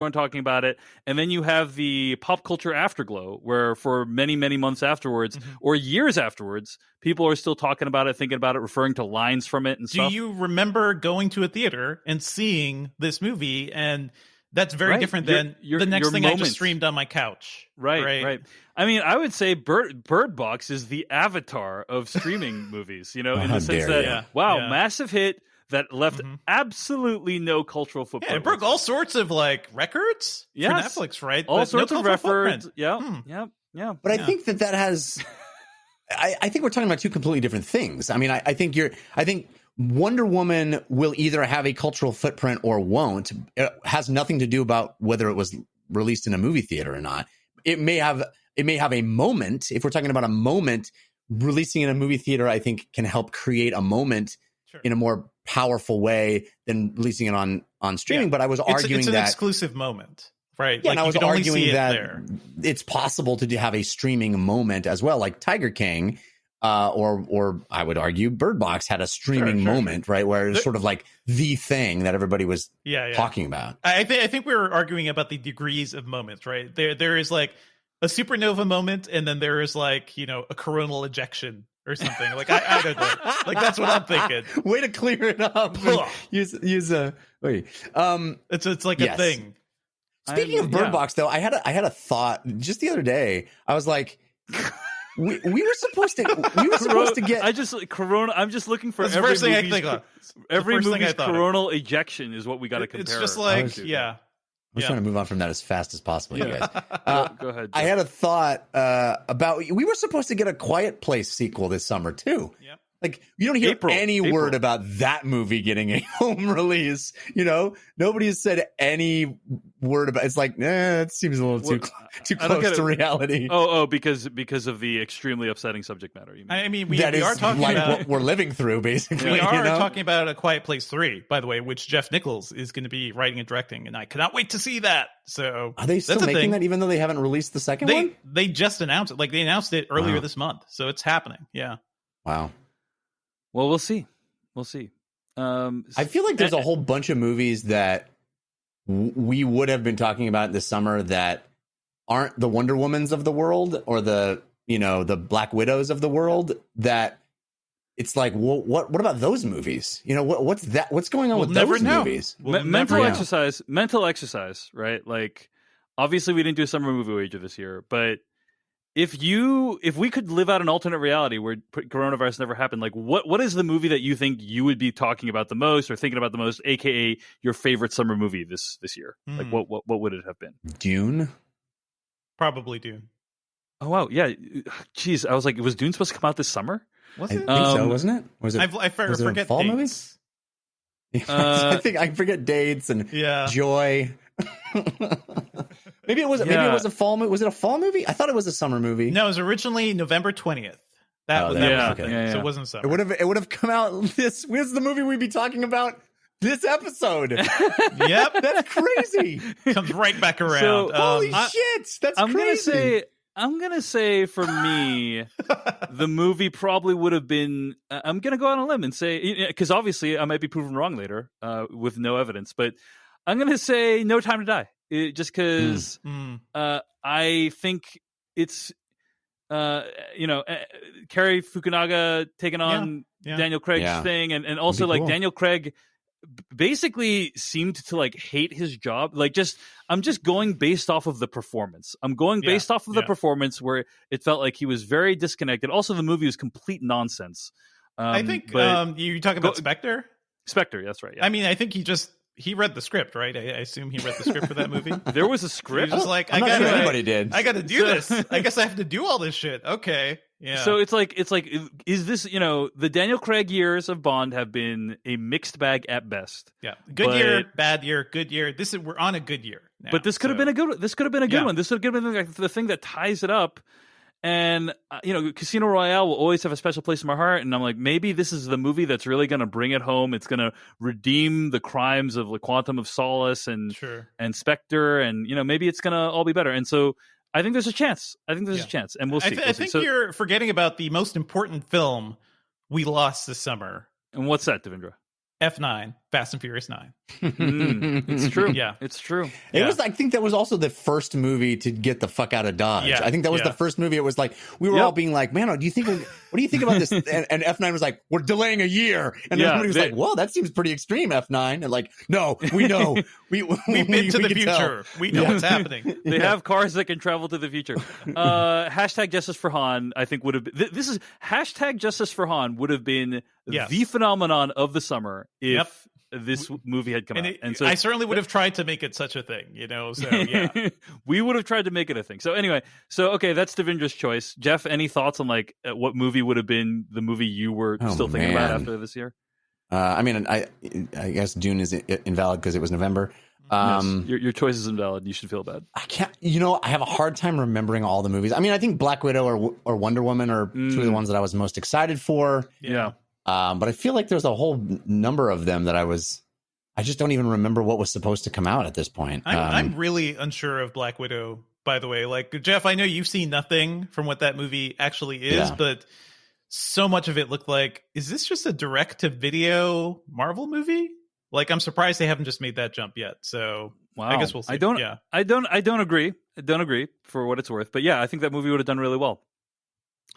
talking about it, and then you have the pop culture afterglow, where for many, many months afterwards, or years afterwards, people are still talking about it, thinking about it, referring to lines from it and stuff. Do you remember going to a theater and seeing this movie? And that's very different than the next thing I just streamed on my couch. Right. I mean, I would say Bird Box is the avatar of streaming movies, in the sense that, massive hit that left absolutely no cultural footprint. Yeah, it broke all sorts of records for Netflix, right? All sorts of records. Yeah. But I think that has. I think we're talking about two completely different things. I mean, I think Wonder Woman will either have a cultural footprint or won't. It has nothing to do about whether it was released in a movie theater or not. It may have a moment. If we're talking about a moment, releasing in a movie theater, I think can help create a moment in a more powerful way than releasing it on streaming. But I was arguing it's an exclusive moment. Right. Yeah, and I was arguing that it's possible to have a streaming moment as well, like Tiger King, or I would argue Bird Box had a streaming moment, right, where it was sort of like the thing that everybody was talking about. I think we were arguing about the degrees of moments, right? There is like a supernova moment, and then there is a coronal ejection or something. I don't know. That's what I'm thinking. Way to clear it up. Use a wait. It's like a thing. Speaking of Bird Box, though, I had a thought just the other day. I was like, we were supposed to get. I'm just looking for That's every first thing I think of. Every movie's coronal ejection is what we got to compare. It's just I'm trying to move on from that as fast as possible, you guys. Go ahead. I had a thought about. We were supposed to get a Quiet Place sequel this summer too. Yep. You don't hear any word about that movie getting a home release. Nobody has said any word about. It's it seems a little too close to reality. Because of the extremely upsetting subject matter. You mean? I mean, we are talking about what we're living through, basically. We are talking about A Quiet Place 3, by the way, which Jeff Nichols is going to be writing and directing, and I cannot wait to see that. So are they still making that, even though they haven't released the second one? They just announced it. They announced it earlier this month, so it's happening. Yeah. Wow. Well, we'll see. I feel like there's a whole bunch of movies that we would have been talking about this summer that aren't the Wonder Womans of the world or the Black Widows of the world. That it's like, what about those movies? What's that? What's going on with those movies? Mental exercise, right? Obviously, we didn't do a summer movie wager this year, but if we could live out an alternate reality where coronavirus never happened, what is the movie that you think you would be talking about the most or thinking about the most, aka your favorite summer movie this year? What would it have been? Dune? Probably Dune. Oh wow, yeah. Jeez, I was like, was Dune supposed to come out this summer? Was it? I think so, wasn't it? Was it? I forget fall dates. Movies? I forget dates and Joy. Maybe it was a fall movie. Was it a fall movie? I thought it was a summer movie. No, it was originally November 20th. That was the thing. So it wasn't summer. It would have come out this. Where's the movie we'd be talking about this episode? Yep, that's crazy. Comes right back around. So, holy shit, that's crazy. I'm gonna say for me, the movie probably would have been. I'm gonna go out on a limb and say, because obviously I might be proven wrong later with no evidence, but I'm gonna say No Time to Die. Just because I think it's Cary Fukunaga taking on Daniel Craig's thing, and also cool. Daniel Craig basically seemed to hate his job. I'm just going based off of the performance. I'm going based off of the performance where it felt like he was very disconnected. Also, the movie was complete nonsense. I think you talking about Spectre? Spectre, that's right. Yeah. I mean, I think he read the script, right? I assume he read the script for that movie. There was a script. He was like, anybody did. I got to do this. I guess I have to do all this shit. Okay. Yeah. So it's like, is this, the Daniel Craig years of Bond have been a mixed bag at best. Yeah. Good year, bad year, good year. We're on a good year now. But this could have been a good one. This could have been a good one. This would have been the thing that ties it up. And, Casino Royale will always have a special place in my heart. And I'm like, maybe this is the movie that's really going to bring it home. It's going to redeem the crimes of Quantum of Solace and Spectre. And, maybe it's going to all be better. And so I think there's a chance. And we'll see. I think you're forgetting about the most important film we lost this summer. And what's that, Devindra? F9. Fast and Furious 9. It's true. Yeah. It's true. It was, I think that was also the first movie to get the fuck out of Dodge. Yeah, I think that was the first movie. It was like, we were all being like, man, what do you think about this? And F9 was like, we're delaying a year. And everybody was like, well, that seems pretty extreme, F9. And like, no, we know. We've been to the future. We know what's happening. They have cars that can travel to the future. Hashtag Justice for Han, I think would have been, this is hashtag Justice for Han would have been the phenomenon of the summer if this movie had come out. And so I certainly would have tried to make it such a thing, so yeah. We would have tried to make it a thing. So anyway, okay, that's Devindra's choice. Jeff, any thoughts on like what movie would have been the movie you were still thinking about after this year? I mean, I guess Dune is invalid because it was November. Yes, your choice is invalid. You should feel bad. I can't. I have a hard time remembering all the movies. I mean, I think Black Widow or Wonder Woman are two of the ones that I was most excited for. Yeah. But I feel like there's a whole number of them that I just don't even remember what was supposed to come out at this point. I'm really unsure of Black Widow, by the way. Like, Jeff, I know you've seen nothing from what that movie actually is, but so much of it looked like, is this just a direct-to-video Marvel movie? Like, I'm surprised they haven't just made that jump yet. So I guess we'll see. I don't agree. I don't agree for what it's worth. But yeah, I think that movie would have done really well.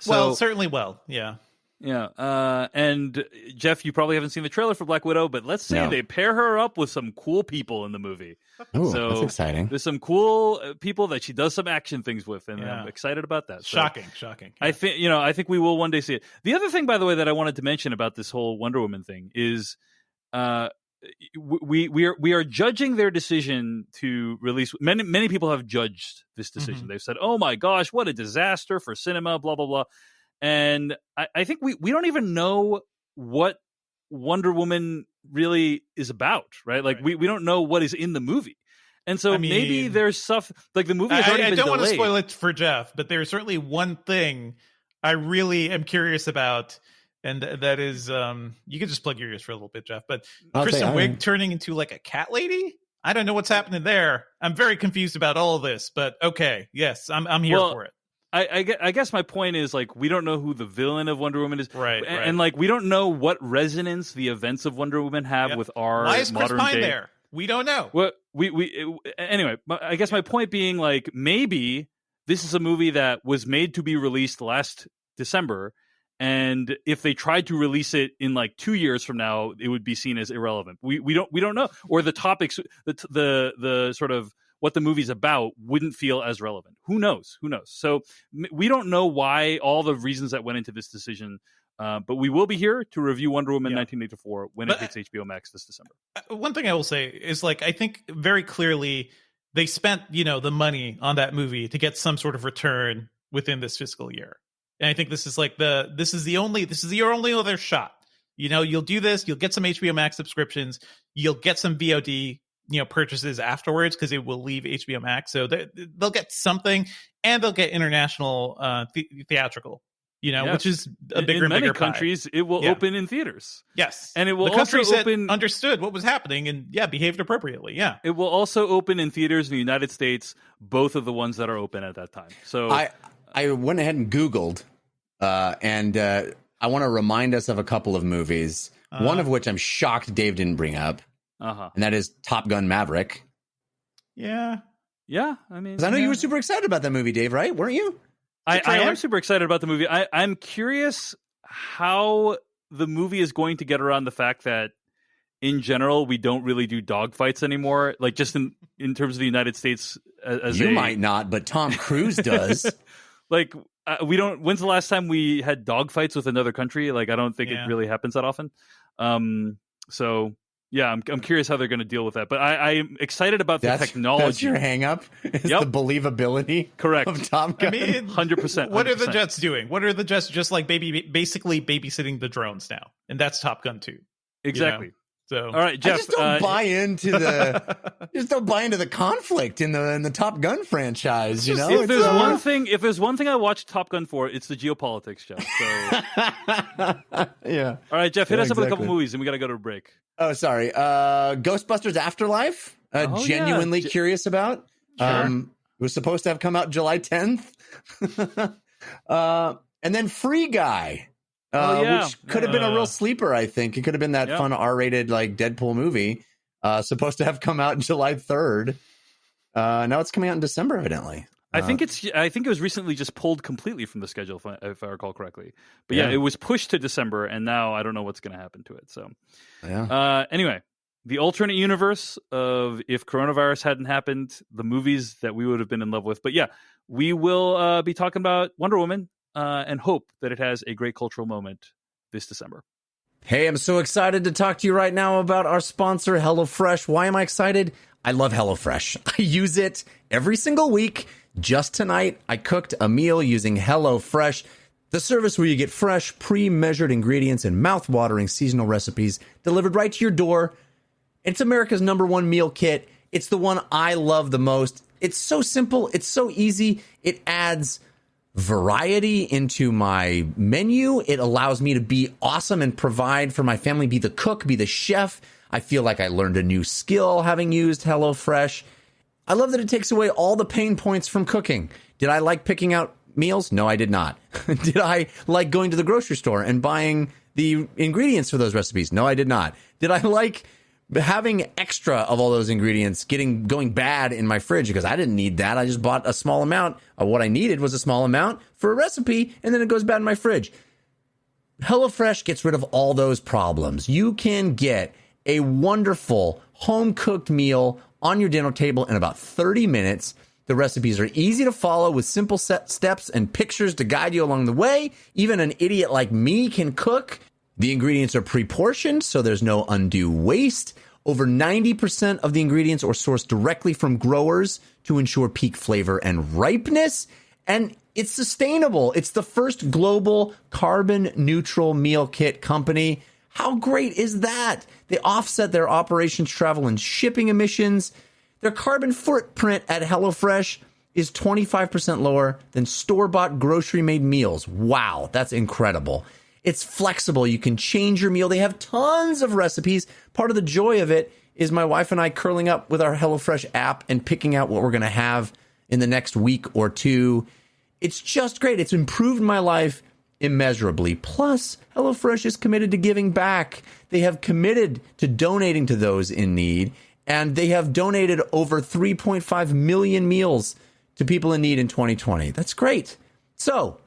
Certainly well. Yeah. Yeah. And Jeff, you probably haven't seen the trailer for Black Widow, but let's say they pair her up with some cool people in the movie. Ooh, so that's exciting. There's some cool people that she does some action things with, and I'm excited about that. So shocking. Yeah. I think we will one day see it. The other thing, by the way, that I wanted to mention about this whole Wonder Woman thing is, we are judging their decision to release. Many people have judged this decision. They've said, "Oh my gosh, what a disaster for cinema!" Blah blah blah. And I think we don't even know what Wonder Woman really is about, right? Like we don't know what is in the movie, and so maybe there's stuff like the movie has already been delayed. I don't want to spoil it for Jeff, but there's certainly one thing I really am curious about. And that is, you can just plug your ears for a little bit, Jeff. But Kristen Wiig turning into like a cat lady? I don't know what's happening there. I'm very confused about all of this. But okay, yes, I'm here for it. I guess my point is, like, we don't know who the villain of Wonder Woman is, right? And like, we don't know what resonance the events of Wonder Woman have with our Why is Chris modern Pine day. there? We don't know. Well, anyway. I guess my point being, like, maybe this is a movie that was made to be released last December. And if they tried to release it in like 2 years from now, it would be seen as irrelevant. We don't know, or the topics, the sort of what the movie's about wouldn't feel as relevant. Who knows? So we don't know why, all the reasons that went into this decision. But we will be here to review Wonder Woman 1984 when it hits HBO Max this December. One thing I will say is, like, I think very clearly they spent the money on that movie to get some sort of return within this fiscal year. And I think this is like your only other shot. You'll do this, you'll get some HBO Max subscriptions, you'll get some VOD, purchases afterwards because it will leave HBO Max. So they'll get something, and they'll get international theatrical, which is a bigger and bigger countries. It will open in theaters. Yes. And it will the also open. Understood what was happening and behaved appropriately. Yeah. It will also open in theaters in the United States, both of the ones that are open at that time. So I went ahead and Googled, and I want to remind us of a couple of movies, one of which I'm shocked Dave didn't bring up, and that is Top Gun Maverick. Yeah. I mean, because I know you were super excited about that movie, Dave, right? Weren't you? I am super excited about the movie. I'm curious how the movie is going to get around the fact that, in general, we don't really do dogfights anymore. Like, just in terms of the United States, might not, but Tom Cruise does. Like, we don't. When's the last time we had dogfights with another country? Like, I don't think it really happens that often. So yeah, I'm curious how they're going to deal with that. But I'm excited about the technology. That's your hang up? Is the believability correct of Top Gun? I mean, 100%. What are the jets doing? What are the jets just like basically babysitting the drones now? And that's Top Gun 2. Exactly. So, all right, Jeff. I just don't buy into the conflict in the Top Gun franchise. If there's one thing I watched Top Gun for, it's the geopolitics, Jeff. So yeah. All right, Jeff, hit us up with a couple movies, and we got to go to a break. Oh, sorry. Ghostbusters Afterlife. Genuinely curious about. Sure. It was supposed to have come out July 10th. And then Free Guy. which could have been a real sleeper. I think it could have been that fun R-rated like Deadpool movie, supposed to have come out July 3rd. Now it's coming out in December, evidently. I think it was recently just pulled completely from the schedule, if I recall correctly. But it was pushed to December, and now I don't know what's going to happen to it. So, anyway, the alternate universe of if coronavirus hadn't happened, the movies that we would have been in love with. But we will be talking about Wonder Woman and hope that it has a great cultural moment this December. Hey, I'm so excited to talk to you right now about our sponsor, HelloFresh. Why am I excited? I love HelloFresh. I use it every single week. Just tonight, I cooked a meal using HelloFresh, the service where you get fresh, pre-measured ingredients and mouth-watering seasonal recipes delivered right to your door. It's America's #1 meal kit. It's the one I love the most. It's so simple. It's so easy. It adds variety into my menu. It allows me to be awesome and provide for my family, be the cook, be the chef. I feel like I learned a new skill having used HelloFresh. I love that it takes away all the pain points from cooking. Did I like picking out meals? No, I did not. Did I like going to the grocery store and buying the ingredients for those recipes? No, I did not. Did I like having extra of all those ingredients going bad in my fridge because I didn't need that? I just bought a small amount of what I needed was a small amount for a recipe, and then it goes bad in my fridge. HelloFresh gets rid of all those problems. You can get a wonderful home-cooked meal on your dinner table in about 30 minutes. The recipes are easy to follow with simple set steps and pictures to guide you along the way. Even an idiot like me can cook. The ingredients are pre-portioned, so there's no undue waste. Over 90% of the ingredients are sourced directly from growers to ensure peak flavor and ripeness. And it's sustainable. It's the first global carbon neutral meal kit company. How great is that? They offset their operations, travel, and shipping emissions. Their carbon footprint at HelloFresh is 25% lower than store-bought grocery-made meals. Wow, that's incredible. It's flexible. You can change your meal. They have tons of recipes. Part of the joy of it is my wife and I curling up with our HelloFresh app and picking out what we're going to have in the next week or two. It's just great. It's improved my life immeasurably. Plus, HelloFresh is committed to giving back. They have committed to donating to those in need, and they have donated over 3.5 million meals to people in need in 2020. That's great. So,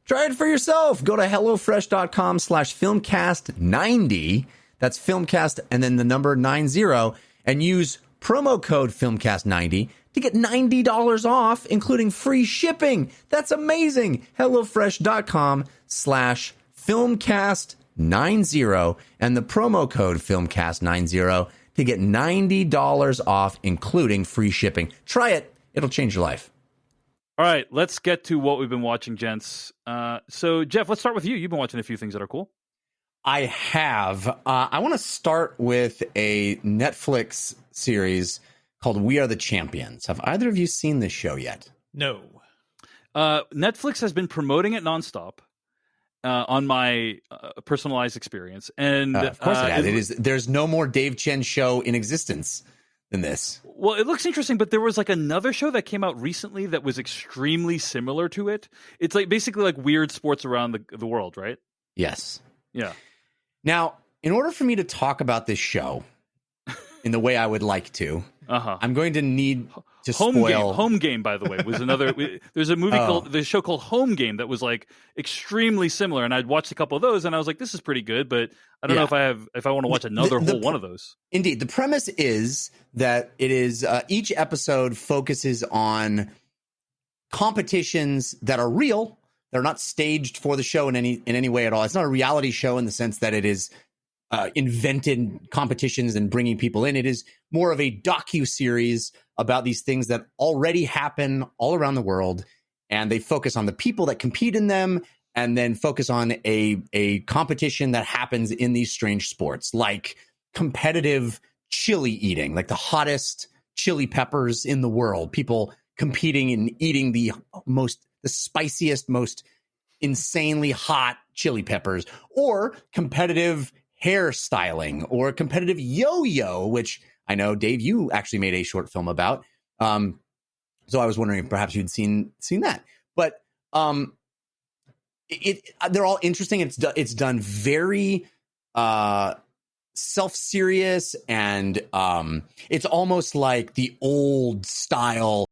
try it for yourself. Go to HelloFresh.com/filmcast90. That's Filmcast and then the number 90, and use promo code Filmcast90 to get $90 off, including free shipping. That's amazing. HelloFresh.com/Filmcast90 and the promo code Filmcast90 to get $90 off, including free shipping. Try it. It'll change your life. All right, let's get to what we've been watching, gents. So, Jeff, let's start with you. You've been watching a few things that are cool. I have. I want to start with a Netflix series called We Are the Champions. Have either of you seen this show yet? No. Netflix has been promoting it nonstop on my personalized experience. And of course it has. There's no more Dave Chen show in existence than this. Well, it looks interesting, but there was like another show that came out recently that was extremely similar to it. It's like basically like weird sports around the world, right? Yes. Yeah. Now, in order for me to talk about this show in the way I would like to, I'm going to need to spoil. Home Game, by the way, was another. There's a movie there's a show called Home Game that was like extremely similar, and I'd watched a couple of those, and I was like, this is pretty good, but I don't know if I want to watch another whole one of those. Indeed, the premise is that it is each episode focuses on competitions that are real. They're not staged for the show in any way at all. It's not a reality show in the sense that it is invented competitions and bringing people in. It is more of a docu-series about these things that already happen all around the world, and they focus on the people that compete in them, and then focus on a competition that happens in these strange sports, like competitive chili eating, like the hottest chili peppers in the world, people competing in eating the spiciest, most insanely hot chili peppers, or competitive hairstyling, or competitive yo-yo, which I know, Dave, you actually made a short film about. So I was wondering if perhaps you'd seen that. But they're all interesting. It's done very self-serious, and it's almost like the old style